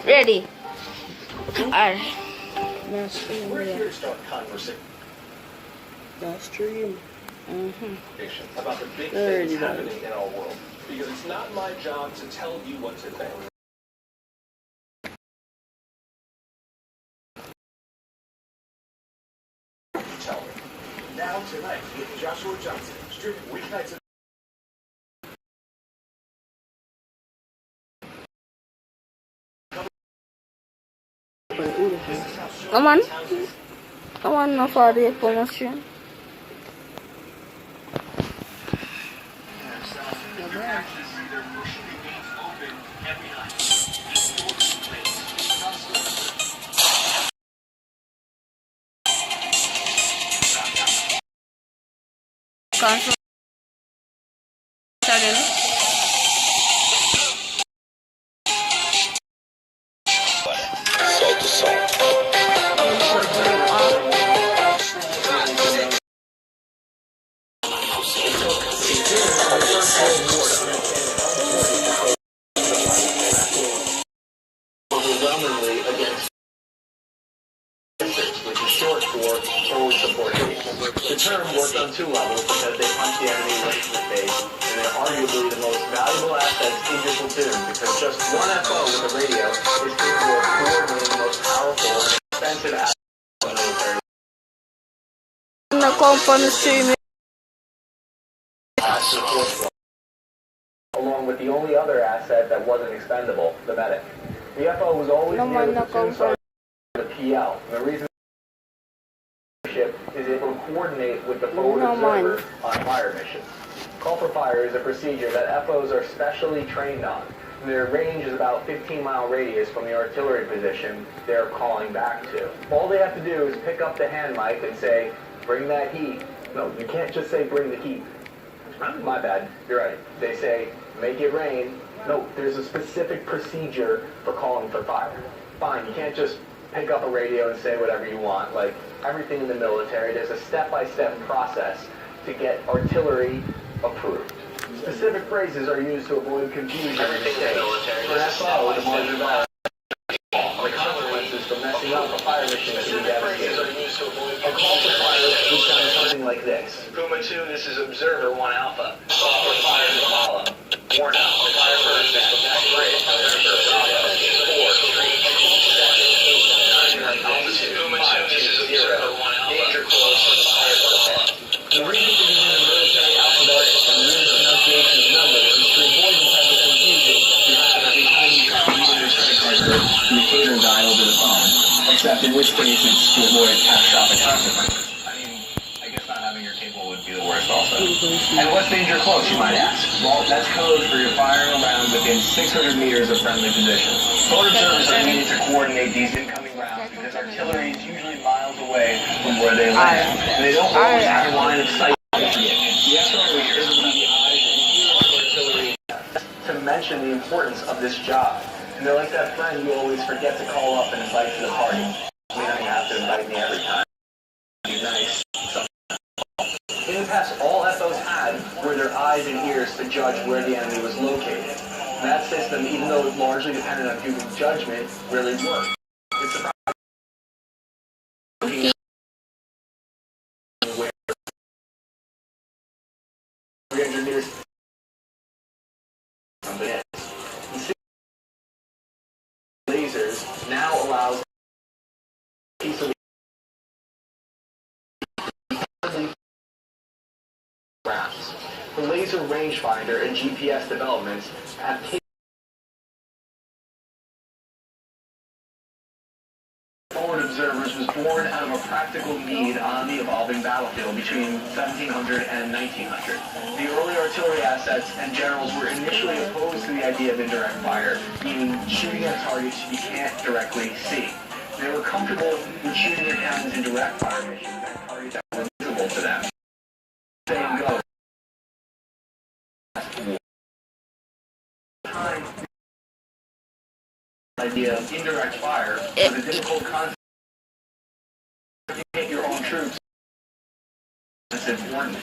Ready. Alright. Now stream. We're here to start conversation Now stream. about the big things happening in our world. Because it's not my job to tell you what to think. Tell me. Now tonight with Joshua Johnson, streaming weeknights. Come on. Come on, no further promotion. Cancel. Salt to salt. Overwhelmingly against which is short for forward support. The term works on two levels because they punch the enemy right in the face, and they're arguably the most valuable assets in your platoon because just one FO with a radio is capable of coordinating the most powerful and expensive assets in the military. No company streaming. Along with the only other asset that wasn't expendable, the medic. The FO was always near the platoon sergeant, the PL. And the reason is able to coordinate with the forward observer on fire missions. Call for fire is a procedure that FOs are specially trained on. Their range is about 15-mile radius from the artillery position they're calling back to. All they have to do is pick up the hand mic and say, "Bring that heat." No, you can't just say, "Bring the heat." My bad, you're right. They say, "Make it rain." No, there's a specific procedure for calling for fire. Fine, you can't just pick up a radio and say whatever you want. Like everything in the military, there's a step-by-step process to get artillery approved. Specific phrases are used to avoid confusion. Everything in the military, there's a step-by-step the consequences for messing up a fire mission can be devastating. A call for fire would sound something like this. Puma 2, this is Observer 1 Alpha. Call for fire to Apollo. Warn out. Fire first is from next grade. November, Bravo, 4, 3, 2, 7, 8, 9, Alpha 2, Puma 2, this is Observer 1 Alpha. Danger close for fire to Apollo. The reason for using the military alphabet and unit pronunciation of numbers is to avoid the type of confusion you have every time you try to use your credit card to the cable guy over the phone. Except in which case it's to avoid catastrophic consequences. I mean, I guess not having your cable would be the worst also. And what's danger close, you might ask? Well, that's code for you're firing around within 600 meters of friendly position. Boat observers are needed to coordinate these incoming rounds because artillery is usually miles away from where they land. And they don't always have a line of sight. The SO leaders need the eyes and ears of artillery to mention the importance of this job. And they're like that friend you always forget to call up and invite to the party. You don't even have to invite me every time. Be nice. In the past, all FOs had were their eyes and ears to judge where the enemy was located. And that system, even though it largely depended on human judgment, really worked. It's the where the engineers lasers now allows piece of rounds. The laser rangefinder and GPS developments have Forward Observers was born out of a practical need on the evolving battlefield between 1700 and 1900. The early artillery assets and generals were initially opposed to the idea of indirect fire, meaning shooting at targets you can't directly see. They were comfortable with shooting their cannons in direct fire missions at targets that were visible to them. Saying go. Time idea of indirect fire was a difficult concept to hit your own troops. It's important.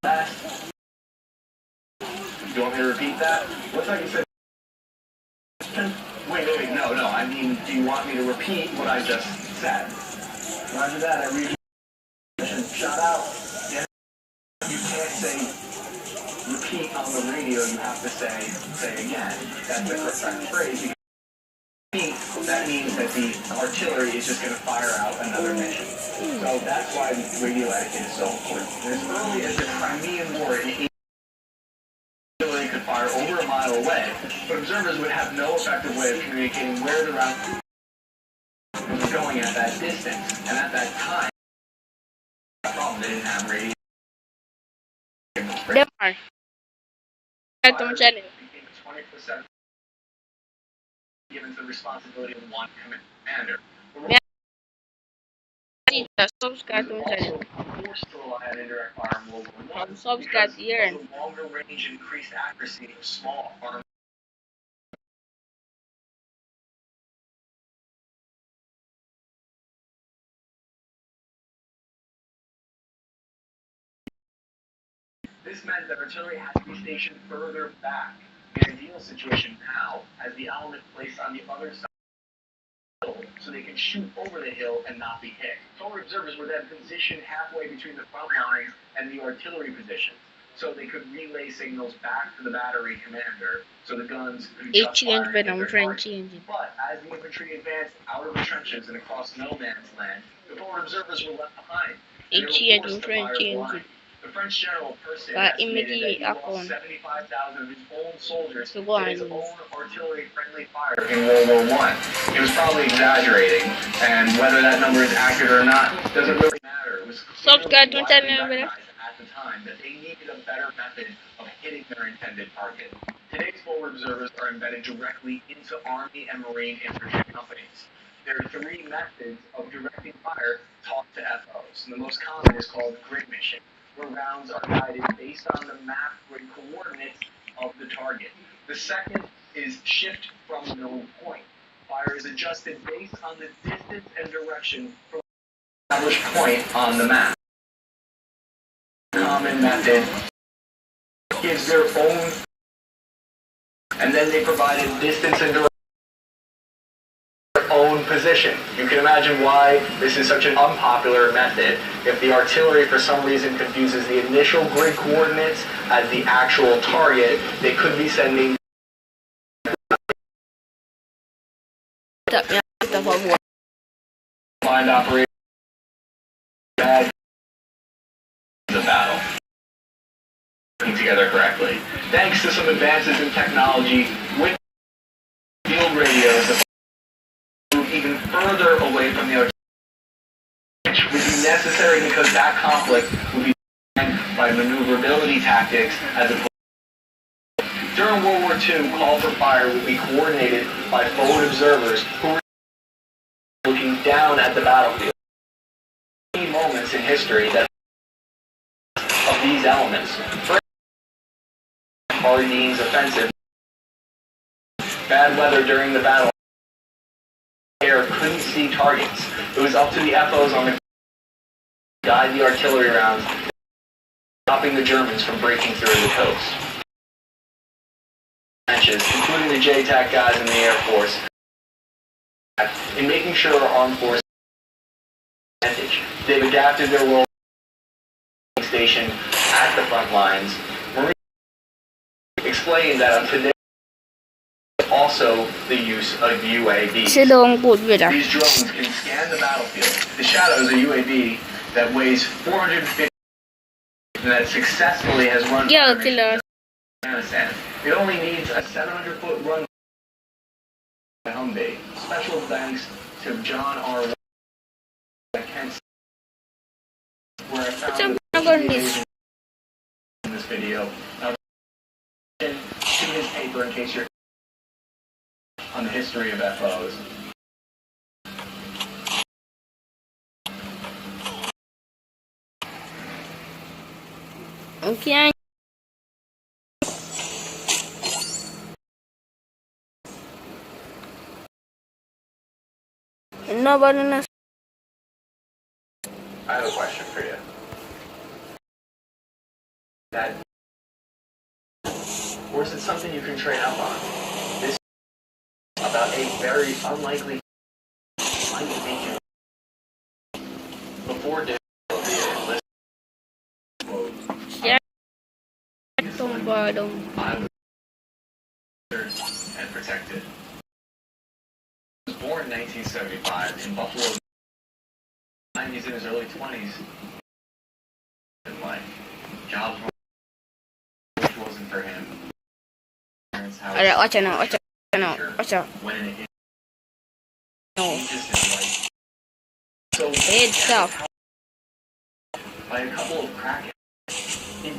Last. Do you want me to repeat that? Looks like you said. Wait, no. I mean, do you want me to repeat what I just said? Roger that, I read your shout out. Yeah. You can't say repeat on the radio, you have to say again. That's the correct phrase. That means that the artillery is just going to fire out another mission. So that's why radio etiquette is so important. As early as the Crimean War in artillery could fire over a mile away, but observers would have no effective way of communicating where the round was going at that distance. And at that time, the problem, they didn't have radio. Demar. Itong channel. Became 20% given to the responsibility of one commander. Subscribe itong channel. Forced to rely on indirect fire in World War I Subscribe because here. of the longer range and increased accuracy of small arms. This meant that artillery had to be stationed further back. The ideal situation now has the element placed on the other side of the hill so they can shoot over the hill and not be hit. Solar observers were then positioned halfway between the front lines and the artillery positions so they could relay signals back to the battery commander so the guns could just fire and hit their target. But as the infantry advanced out of the trenches and across no man's land, the forward observers were left behind. And they were forced to fire blind. The French general Percy estimated that he lost 75,000 of his own soldiers to his own artillery-friendly fire in World War I. He was probably exaggerating, and whether that number is accurate or not doesn't really matter. It was Subscribe to clearly channel. recognized at the time that they needed a better method of hitting their intended target. Today's forward observers are embedded directly into Army and Marine infantry companies. There are three methods of directing fire taught to FOs, and the most common is called grid mission, where rounds are guided based on the map grid coordinates of the target. The second is shift from known point. Fire is adjusted based on the distance and direction from the established point on the map. The common method gives their own, and then they provided distance and direction own position. You can imagine why this is such an unpopular method. If the artillery for some reason confuses the initial grid coordinates as the actual target, they could be sending blind operation bad the battle working together correctly. Thanks to some advances in technology with field radios, the even further away from the artillery, which would be necessary because that conflict would be by maneuverability tactics as opposed to. During World War II, call for fire would be coordinated by forward observers who were looking down at the battlefield. Key moments in history that of these elements. First, Hardeen's offensive. Bad weather during the battle. Air couldn't see targets. It was up to the FOs on the to guide the artillery rounds, stopping the Germans from breaking through the coast. Including the JTAC guys in the Air Force, in making sure our armed forces advantage. They've adapted their role station at the front lines. Marines explained that up to today also the use of UAVs. These drones can scan the battlefield. The Shadow is a UAV that weighs 450 and that successfully has run Afghanistan. It only needs a 700-foot run Humvee. Special thanks to John R. Kent, where I found in this video. Now, to his paper in case you're on the history of FOs. Okay. Nobody knows. I have a question for you. Or is it something you can train up on? This about a very unlikely might make before David enlisted. Siya itong badong. And protected. He was born in 1975 in Buffalo. He's in his early 20s. In life, jobs which wasn't for him. Parents' house. Alright, watch out. When it No. changes his life. So It's tough. by a couple of crackheads, he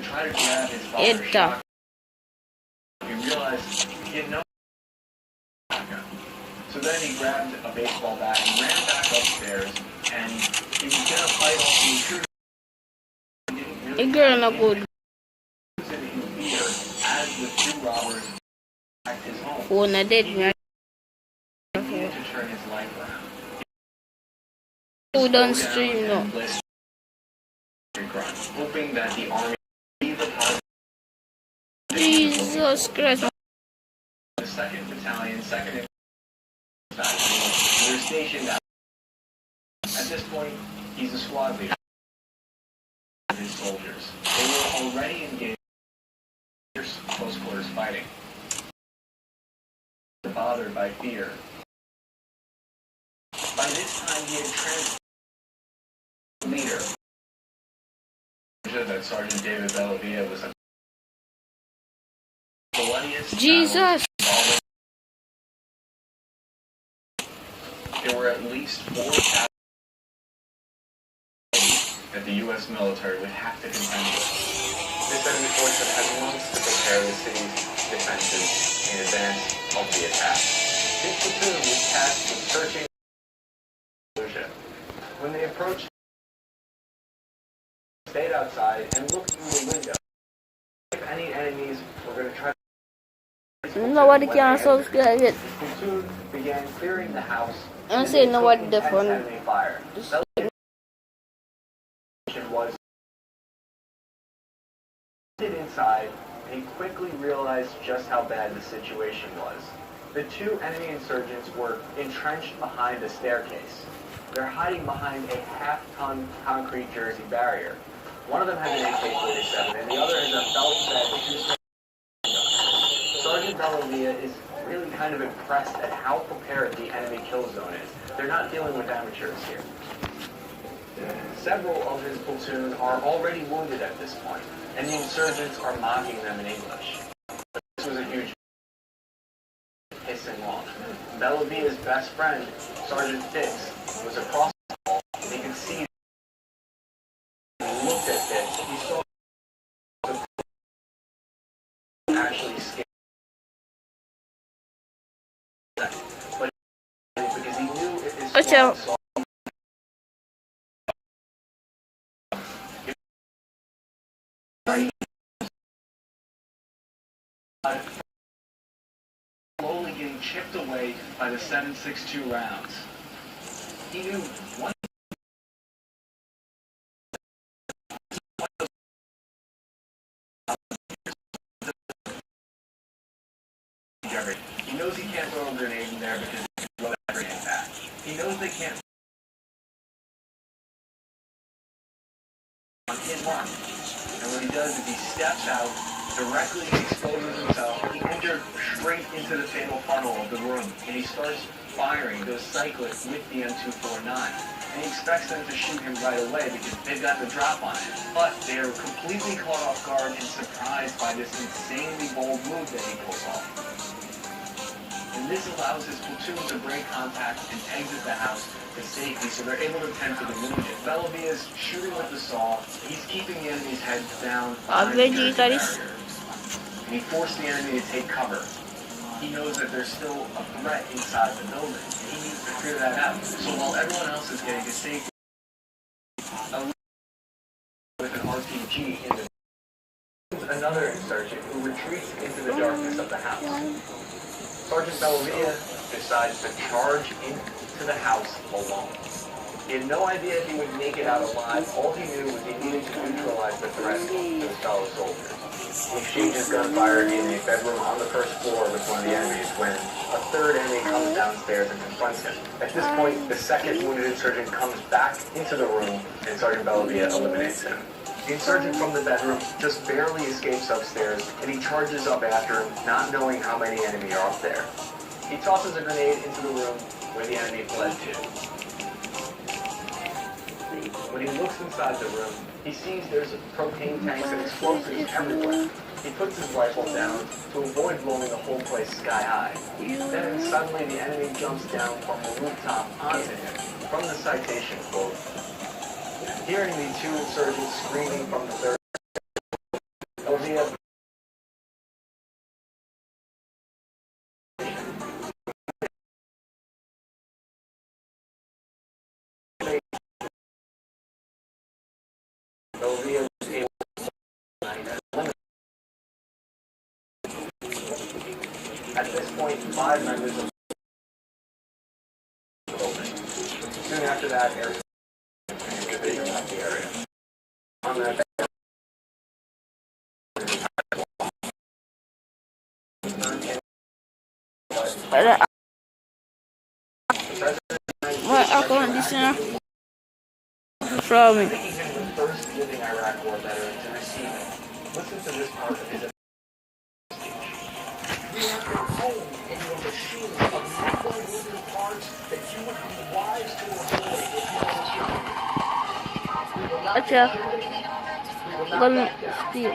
tried to grab his father's It's tough. He realized he had no. So then he grabbed a baseball bat and ran back upstairs, and he was gonna fight off the intruder. He didn't really A girl na good. use it in fear as the two robbers attacked his home. Una dead nga. He needed to turn his life around. Who don't stream no? Hoping that the army would be the positive. Jesus Christ. The 2nd Battalion, 2nd They're stationed at this point, he's a squad leader of his soldiers. They were already engaged in close quarters fighting. Bothered by fear. By this time, he had transferred leader. That Sergeant David Bellavia was a bloodiest. Jesus. There were at least 4 casualties that the U.S. military would have to contend with. This enemy force had had months to prepare the city's defenses in advance of the attack. His platoon was tasked with searching the explosion. When they approached, they stayed outside and looked through the window. If any enemies were going to try to... Nobody can subscribe it. The platoon began clearing the house. I'm saying nobody different. Enemy fire. Was inside, and he quickly realized just how bad the situation was. The 2 enemy insurgents were entrenched behind a staircase. They're hiding behind a half-ton concrete jersey barrier. One of them has an AK-47, and the other has a belt-fed 2-6. Sergeant Bellavia is really kind of impressed at how prepared the enemy kill zone is. They're not dealing with amateurs here. Several of his platoon are already wounded at this point, and the insurgents are mocking them in English. But this was a huge hissing off. Bellavia's best friend, Sergeant Fitz, was across the hall, and he could see. When he looked at Fitz, he saw actually scared. But because he knew if his squad saw slowly getting chipped away by the 7.62 rounds. He knew one. He knows he can't throw a grenade in there because he can throw that grenade back. He knows they can't on his mark. And what he does is he steps out, directly exposes himself. He enters straight into the fatal funnel of the room, and he starts firing those cyclists with the M249. And he expects them to shoot him right away because they've got the drop on it. But they are completely caught off guard and surprised by this insanely bold move that he pulls off. And this allows his platoon to break contact and exit the house to safety, so they're able to tend to the wounded. Bellavia's shooting with the saw. He's keeping the enemy's heads down. And he forced the enemy to take cover. He knows that there's still a threat inside the building, and he needs to clear that out. So while everyone else is getting to safety, with an RPG in the another insurgent who retreats into the darkness of the house. Sergeant Bellavia decides to charge into the house alone. He had no idea if he would make it out alive. All he knew was he needed to neutralize the threat to his fellow soldiers. He exchanges gunfire in a bedroom on the first floor with one of the enemies when a third enemy comes downstairs and confronts him. At this point, the second wounded insurgent comes back into the room and Sergeant Bellavia eliminates him. The insurgent from the bedroom just barely escapes upstairs and he charges up after him, not knowing how many enemy are up there. He tosses a grenade into the room where the enemy fled to. When he looks inside the room, he sees there's propane tanks and explosives everywhere. He puts his rifle down to avoid blowing the whole place sky high. Then suddenly the enemy jumps down from the rooftop onto him from the citation quote. Hearing the two insurgents screaming from the third, Bellavia was able to eliminate. At this point, 5 members of the building. Soon after that, air division left the area. On that Ako di sana from me. making him the first living Iraq War veteran to receive it. Listen to this part of his speech. We have your home and your machine of medical moving parts that you would be wise to avoid if you were young. We will not Acha. we will not Gun back down. steel.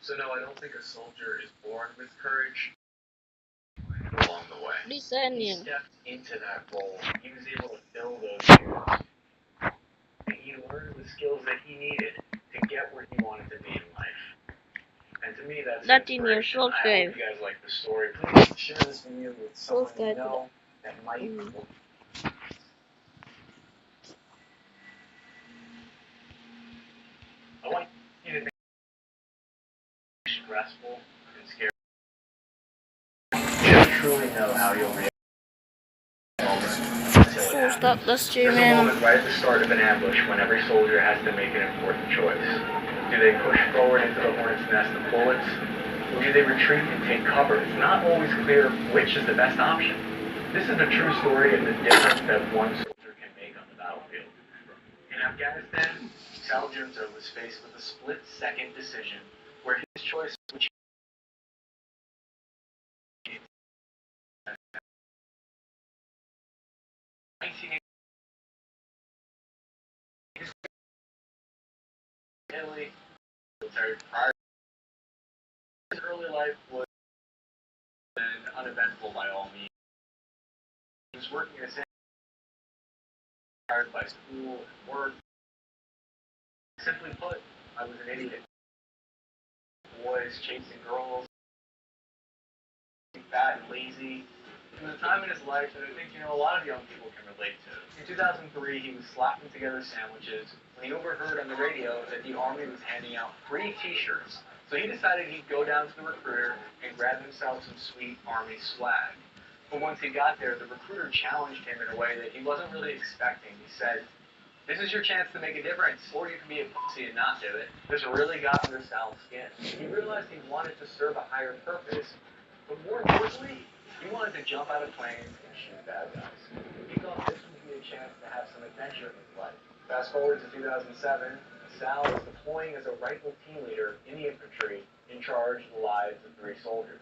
So no, I don't think a soldier is born with courage. Along the way, Design he yan. stepped into that role. He was able to fill those shoes. And he learned the skills that he needed to get where he wanted to be in life. And to me, that's That in your inspiration. I subscribe. hope you guys like the story. Please share this video with someone you Subscribe. know that might. I want you to make it stressful and scary. You don't truly know how you'll react. So stop the stream There's a and moment right at the start of an ambush when every soldier has to make an important choice. Do they push forward into the hornet's nest of bullets, or do they retreat and take cover? It's not always clear which is the best option. This is a true story of the difference that one soldier can make on the battlefield. In Afghanistan, Sal Junto was faced with a split-second decision where his choice would change. Italy, military prior. His early life was uneventful by all means. He was working as tired by school and work. Simply put, I was an idiot. Boys chasing girls, fat and lazy. It was a time in his life that I think a lot of young people can relate to. In 2003, he was slapping together sandwiches when he overheard on the radio that the Army was handing out free T-shirts. So he decided he'd go down to the recruiter and grab himself some sweet Army swag. But once he got there, the recruiter challenged him in a way that he wasn't really expecting. He said, "This is your chance to make a difference, or you can be a pussy and not do it." This really got under Sal's skin. He realized he wanted to serve a higher purpose, but more importantly, he wanted to jump out of planes and shoot bad guys. He thought this would be a chance to have some adventure in his life. Fast forward to 2007, Sal was deploying as a rifle team leader in the infantry in charge of the lives of 3 soldiers.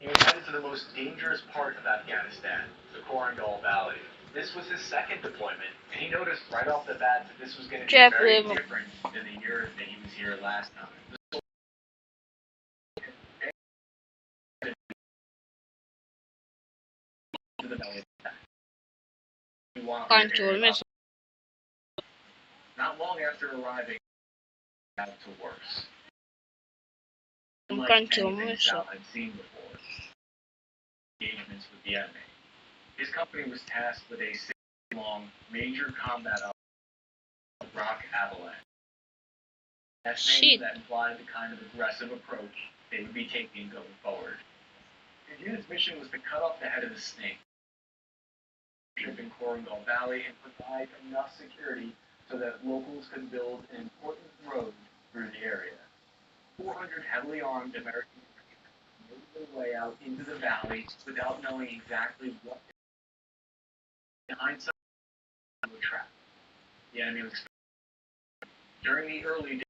He was headed to the most dangerous part of Afghanistan, the Korangal Valley. This was his second deployment, and he noticed right off the bat that this was going to be very different than the year that he was here last time. control me. Not long after arriving, got to worse. Control me. Sal had seen before. Engagements with the enemy. His company was tasked with a 6-long major combat operation, Rock Avalanche. That's names that implied the kind of aggressive approach they would be taking going forward. His unit's mission was to cut off the head of the snake, in Corongal Valley, and provide enough security so that locals could build an important road through the area. 400 heavily armed Americans made their way out into the valley without knowing exactly what behind some trap. The enemy was during the early days.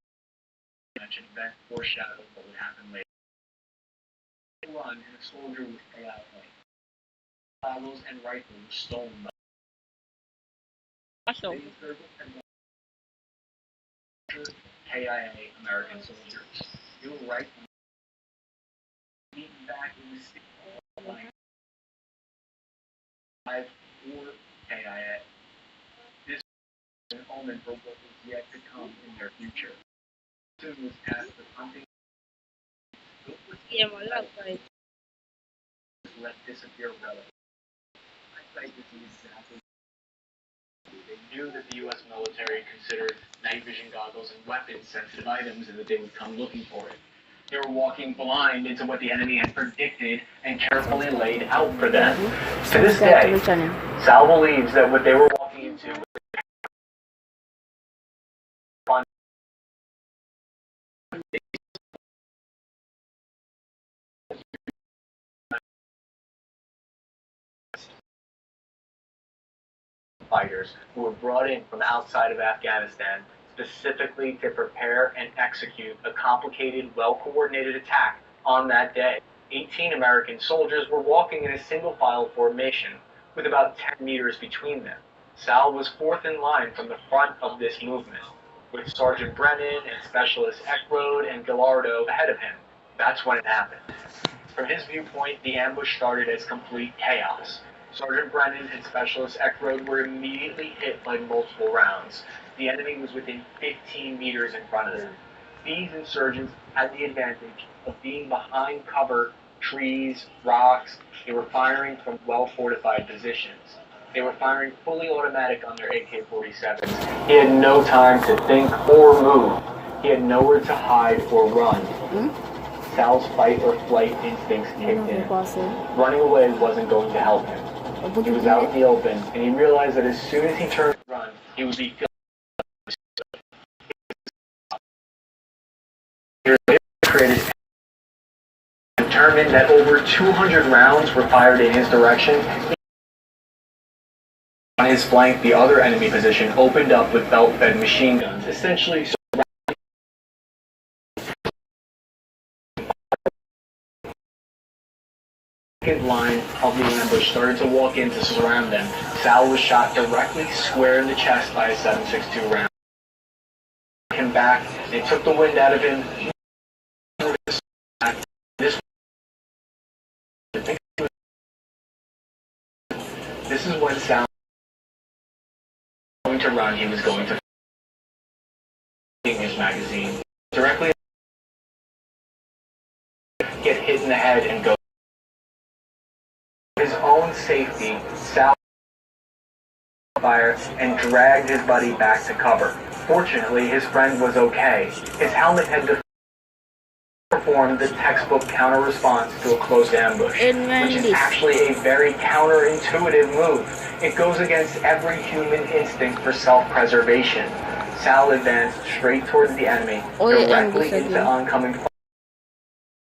Mentioned event foreshadowed what would happen later. Run and a soldier with KIA. Goggles and rifles were stolen by KIA American soldiers. You were right. Beaten back in the state. 5 or KIA. This is an omen for what is yet to come in their future. Soon was tasked with hunting. Let disappear relics. Hindsight is exactly. They knew that the U.S. military considered night vision goggles and weapons-sensitive items and that they would come looking for it. They were walking blind into what the enemy had predicted and carefully laid out for them. To this day, Sal believes that what they were walking into was fighters who were brought in from outside of Afghanistan specifically to prepare and execute a complicated, well-coordinated attack on that day. 18 American soldiers were walking in a single-file formation with about 10 meters between them. Sal was fourth in line from the front of this movement, with Sergeant Brennan and Specialist Eckroad and Gallardo ahead of him. That's when it happened. From his viewpoint, the ambush started as complete chaos. Sergeant Brennan and Specialist Eckroad were immediately hit by multiple rounds. The enemy was within 15 meters in front of them. These insurgents had the advantage of being behind cover, trees, rocks. They were firing from well-fortified positions. They were firing fully automatic on their AK-47s. He had no time to think or move. He had nowhere to hide or run. Sal's fight or flight instincts kicked in. Running away wasn't going to help him. He was out in the open, and he realized that as soon as he turned to run, he would be killed. Determined that over 200 rounds were fired in his direction. On his flank, the other enemy position opened up with belt-fed machine guns, essentially line of the ambush started to walk in to surround them. Sal was shot directly square in the chest by a 7.62 round. Him back, they took the wind out of him. This is when Sal was going to run. He was going to his magazine directly get hit in the head and go. His own safety, Sal fire and dragged his buddy back to cover. Fortunately, his friend was okay. His helmet had performed the textbook counter-response to a close ambush, which is actually a very counterintuitive move. It goes against every human instinct for self-preservation. Sal advanced straight towards the enemy, directly into oncoming fire.